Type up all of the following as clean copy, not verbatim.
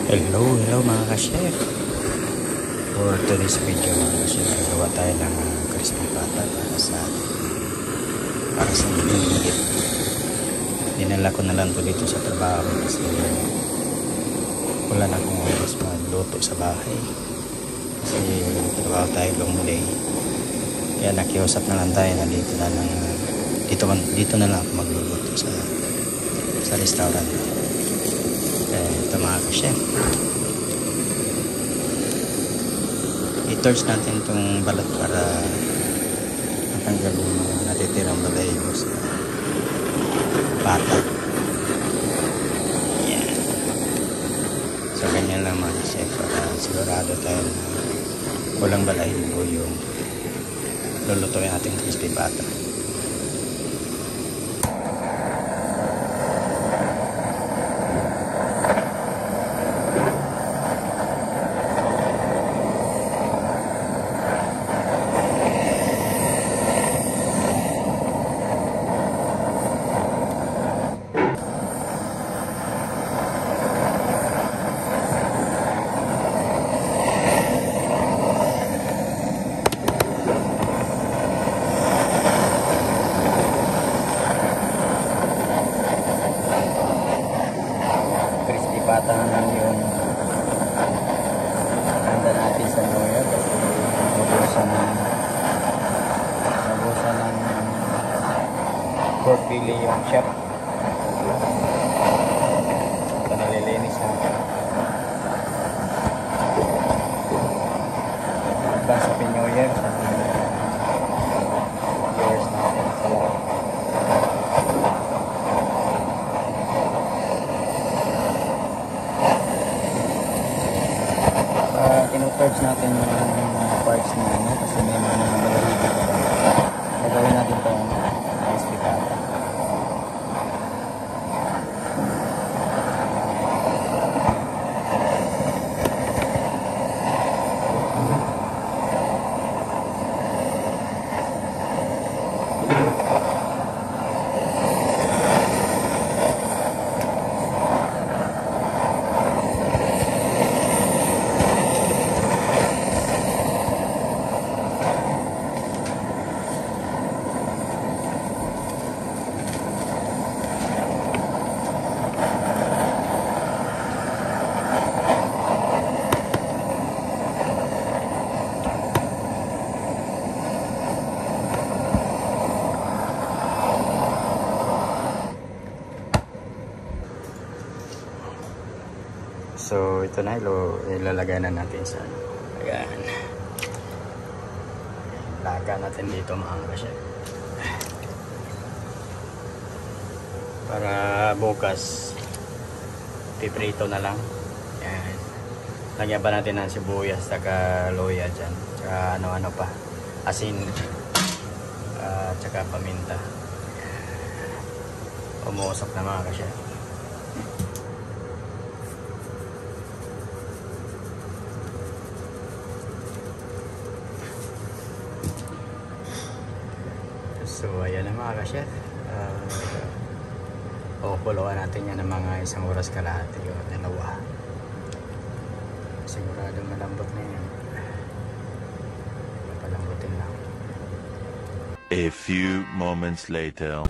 Hello mga ka-chef. For today's video mga ka-chef, gagawa tayo ng crispy pata para sa higit. Dinala ko na lang to dito sa trabaho kasi wala na akong oras magluto sa bahay kasi trabaho tayo long day, kaya nakiusap na lang tayo na dito na lang ako magluluto sa restaurant. Ito mga ka-chef, i-torch natin itong balat para matanggal yung mga natitirang balahibo sa pata. Yan. So ganyan lang mga ka-chef para sigurado tayo na walang balahibo yung lulutuin natin crispy pata. Pata naman yung handa natin sa New Year kasi nabusan ng pork belly yung chef. Ito nalilinis natin. Advance Happy New Year sa viewers natin sa lahat. Tinutorch natin yung mga parts na kasi may mga balahibo pa. Gagawin natin itong crispy pata. So ito na, ilalagay na natin sa lagayan. Laga natin dito mga ka-chef para bukas piprito na lang. Yan. Lagyan pa natin ng sibuyas saka loya dyan, saka ano pa, asin, saka paminta. Umuusap na mga ka-chef. So ayan na mga ka-chef, kukuluan natin yan ng mga 1 oras kalahati o 2. Sigurado malambot na yan, papalambutin lang. A few moments later.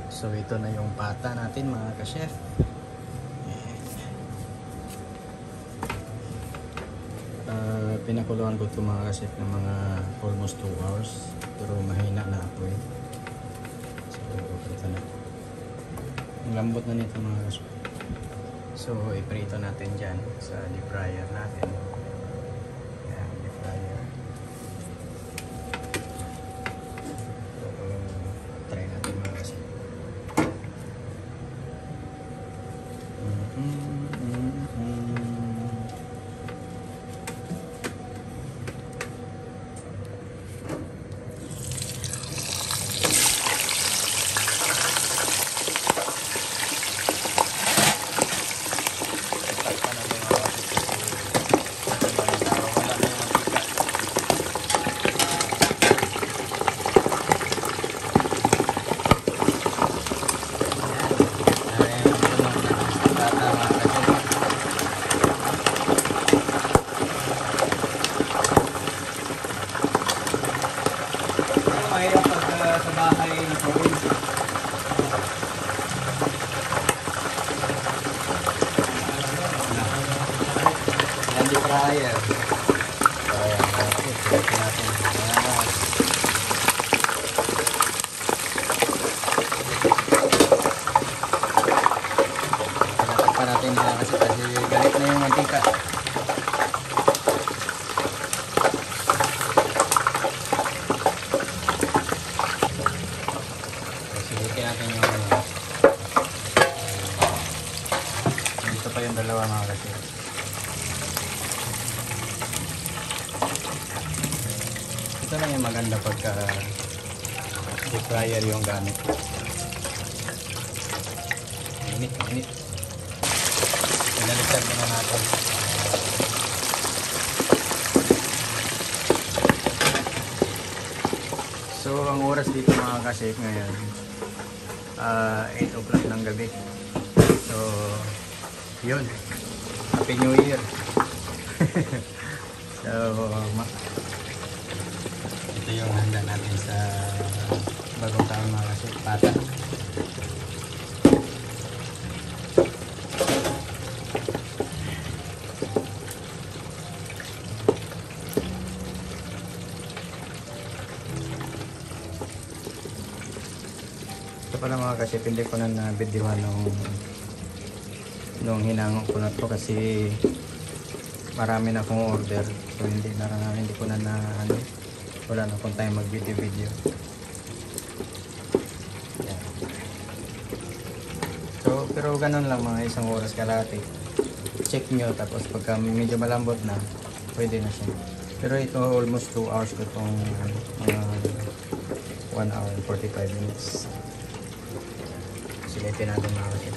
So ito na yung pata natin mga ka-chef. Pinakuluan ko ito mga ka-chef ng mga almost 2 hours, pero mahina na apoy. So ito na, ang lambot na nito mga ka-chef. So iprito natin dyan sa deep fryer natin. Yan, deep fryer. So try natin mga ka-chef. fryer. So, ayan. Ito natin. Ayan. Pinatakpan natin nila kasi galit na yung mantika. Silitin natin yung dito pa yung dalawa mga kasi. Ito lang yung maganda pagka deep fryer yung gamit. Init. Pinaliktad muna natin. So ang oras dito mga kasip ngayon 8 o'clock ng gabi. So yun, Happy New Year. So ito yung handa natin sa bagong taon mga kasip, pata. Ito pala mga kasip, hindi ko na na-videohan nung hinangon ko na to kasi marami na akong order. So hindi ko na wala na akong time mag-video. Yan. So pero ganun lang, mga isang oras kalahati. Check nyo, tapos pagka medyo malambot na, pwede na siya. Pero ito almost 2 hours ko itong mga 1 hour and 45 minutes. Silipin natin mga kasip.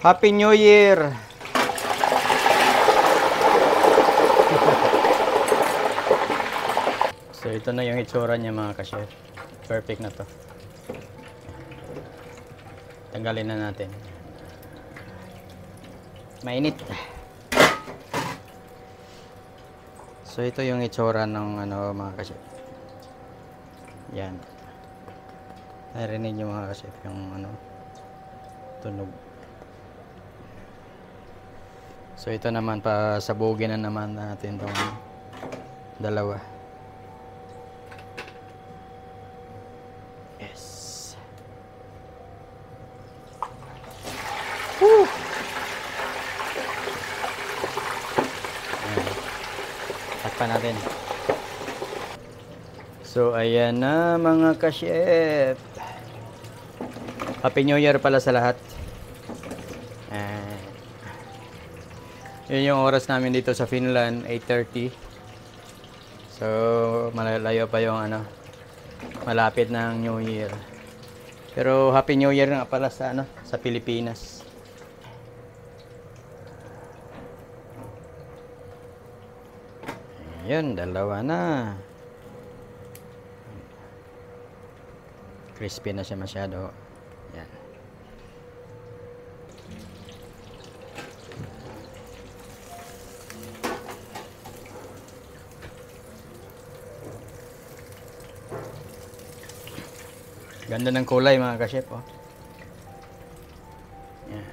Happy New Year! So ito na yung itsura niya mga ka-chef. Perfect na to. Tanggalin na natin. Mainit. So ito yung itsura ng mga ka-chef. Yan. Narinig niyo mga ka-chef yung tunog. So ito naman, pasabugin na naman natin itong dalawa. Yes. Woo! Ayan. Takpan natin. So ayan na mga ka-chef. Happy New Year pala sa lahat. Yun yung oras namin dito sa Finland, 8:30. So malayo pa yung malapit ng New Year. Pero Happy New Year nga pala sa Pilipinas. Ayun, dalawa na. Crispy na siya masyado. Yan. Ganda ng kulay mga ka-chef, oh. Yan.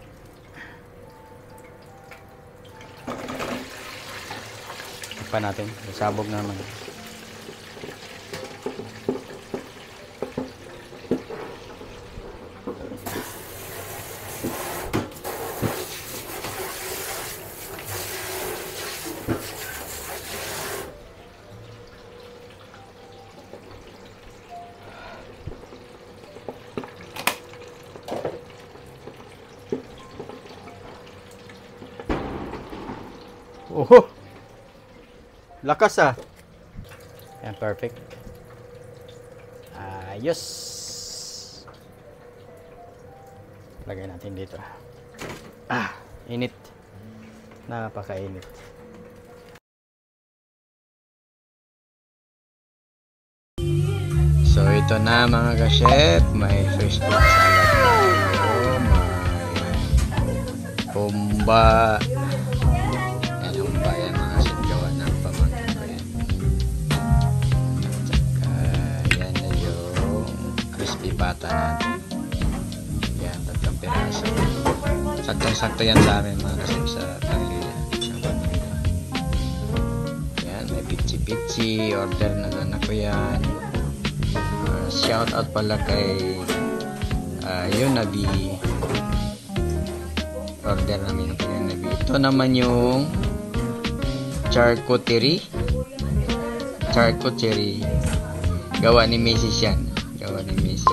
Pa natin, sabog na naman. Oh, lakas ah. Yan, perfect. Ayos. Lagay natin dito. Init. Napakainit. So ito na mga ka-chef, may fish fruit salad tayo, may humba. Yan humba yan mga chef, gawa ng pamangkin ko yan. Tsaka yan na yung crispy pata natin. Yan, 3 piraso. Saktong-sakto yan sa amin mga ka-chef sa pamilya. Yan, may pichi-pichi, order ng anak ko yan. Shout out pala kay Yunabi, order namin kay Yunabi. Ito naman yung charcuterie gawa ni Mrs. yan, gawa ni Mrs.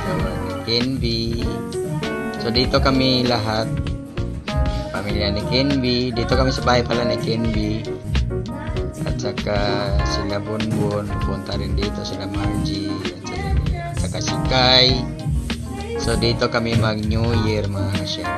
Gawa ni Kenby. So dito kami lahat, pamilya ni Kenby, dito kami sa bahay pala ni Kenby. At saka sila Bonbon, pupunta rin dito sila Margie, at saka si Kai. So dito kami mag New Year mga chef.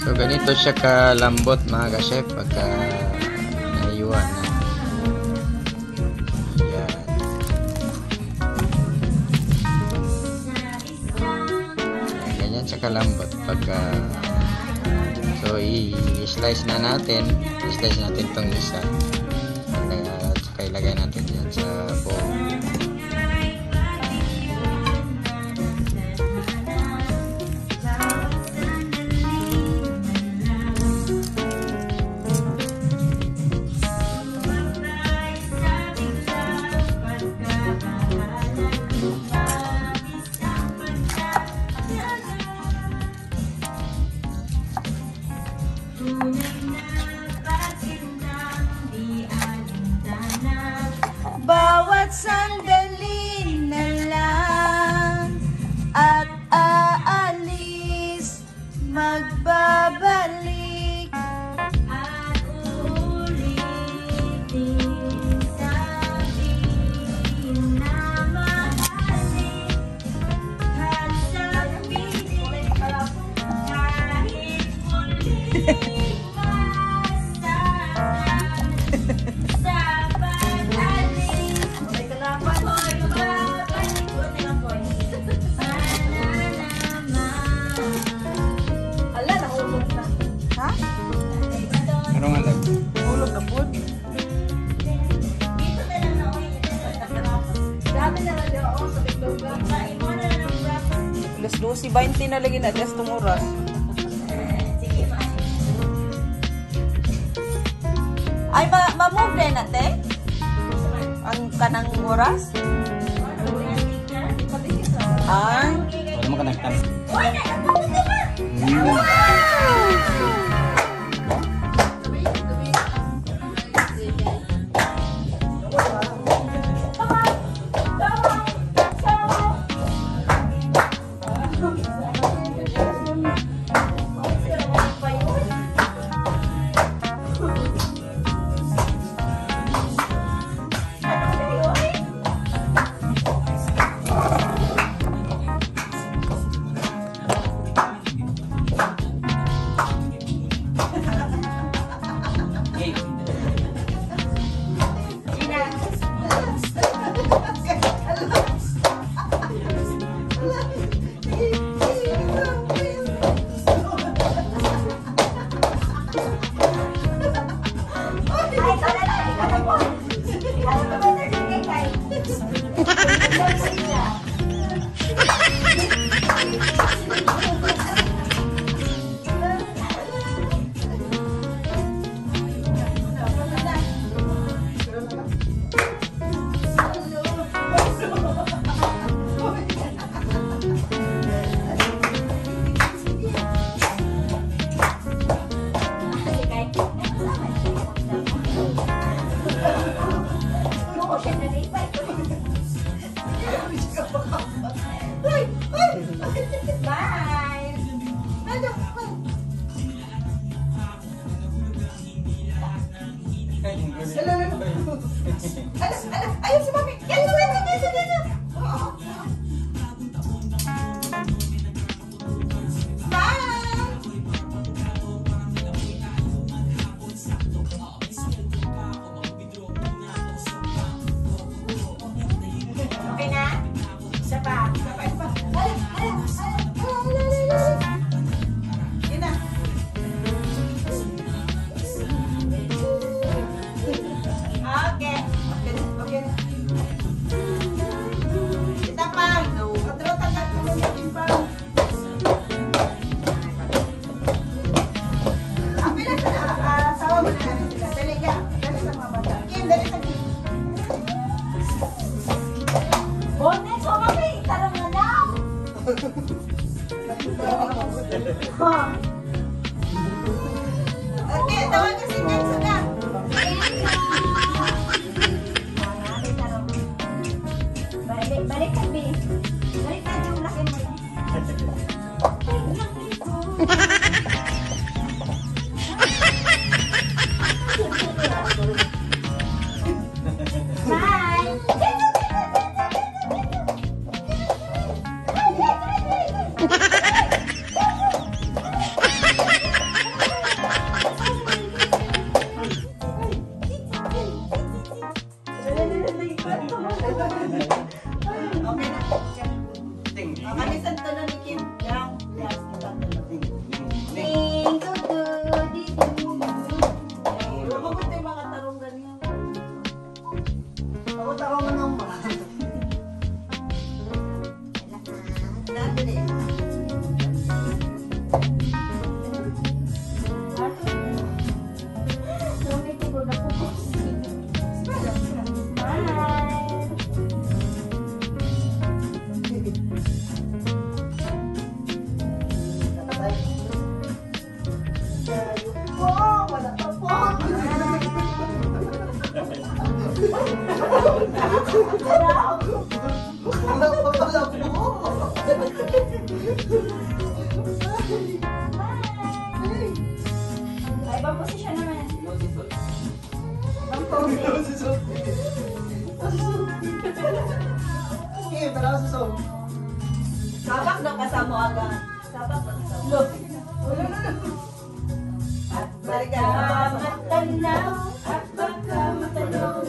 So ganito siya kalambot mga ka-chef pagka naiwan na. Yan. Ganyan siya kalambot pagka so i-slice na natin. I-slice natin itong isa. At saka ilagay natin dyan sa bowl. Bawat sandali na lang at aalis, magbabalik at uulitin, sabihin na mahalin at sabihin kahit muling Alas 12:20 na lagi na alas tong oras. Ay, ma-move din natin? Ang kanang oras? Ay. Wala mo ka nagtanong. Ayun si Mami! Yan si Mami! Dito! Okay na? Isa pa. Isa pa. Isa pa. Yun na. Okay. Okay na. Kita pa. Katro-takat mo yung pang. Apin na sa asawa mo na. Dali ka. Dali sa mga bata. Kim, dali sa Kim. Bonnet, so kami. Tarang na daw. Okay, tawag ka si Kenzo na. Balik ka, B. Balik ka yung laki mo. Bye! Okay na. Kalisan to na ni Kim. Yang. Ding, tutu, ding. Mabuti yung mga tarong ganyan. Ako tarong ng mga. Dali. Ay, ibang posisyon naman. Ibang posisyon. Sabak na kasama agad. Sabak na kasama. At baka matanaw, at baka matanaw.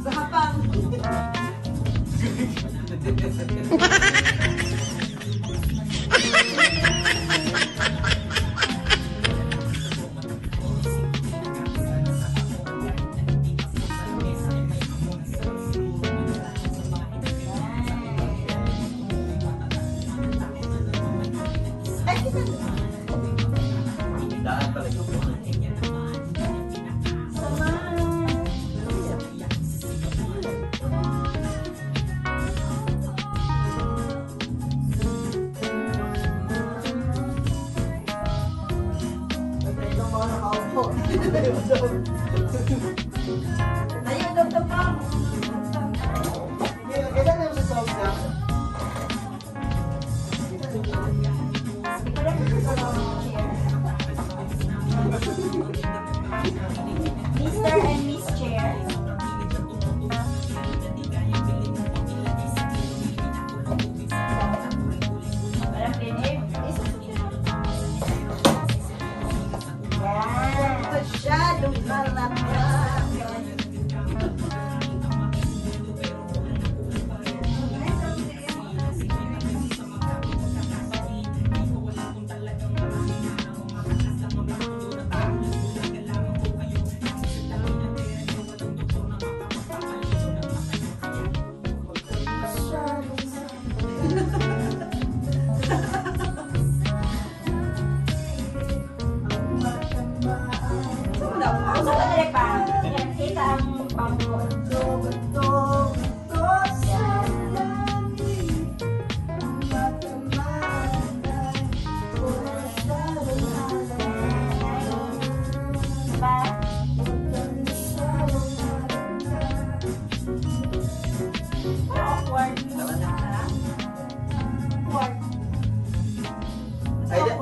Sahapang. Ayun, Dr. Pam. Kailan na sa sound niya? Mr. and Miss Chair. Parang pinip. Masyadong parang Ang sa direct ba? Yan, kita ang bangko.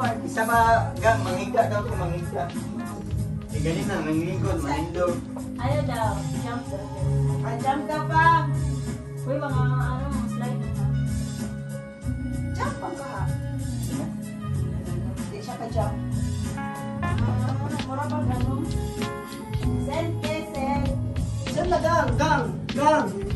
Ay, isa ba gang manghiga daw ko manghiga. Eh ganin na nanglingkod manindog. Ano daw? Jump daw. Jump ka pa. Uy, mga ano, slide na. Jump pa ka. Hindi siya ka-jump. Mura ba gano'n? Send, send. Saan na gang? Gang!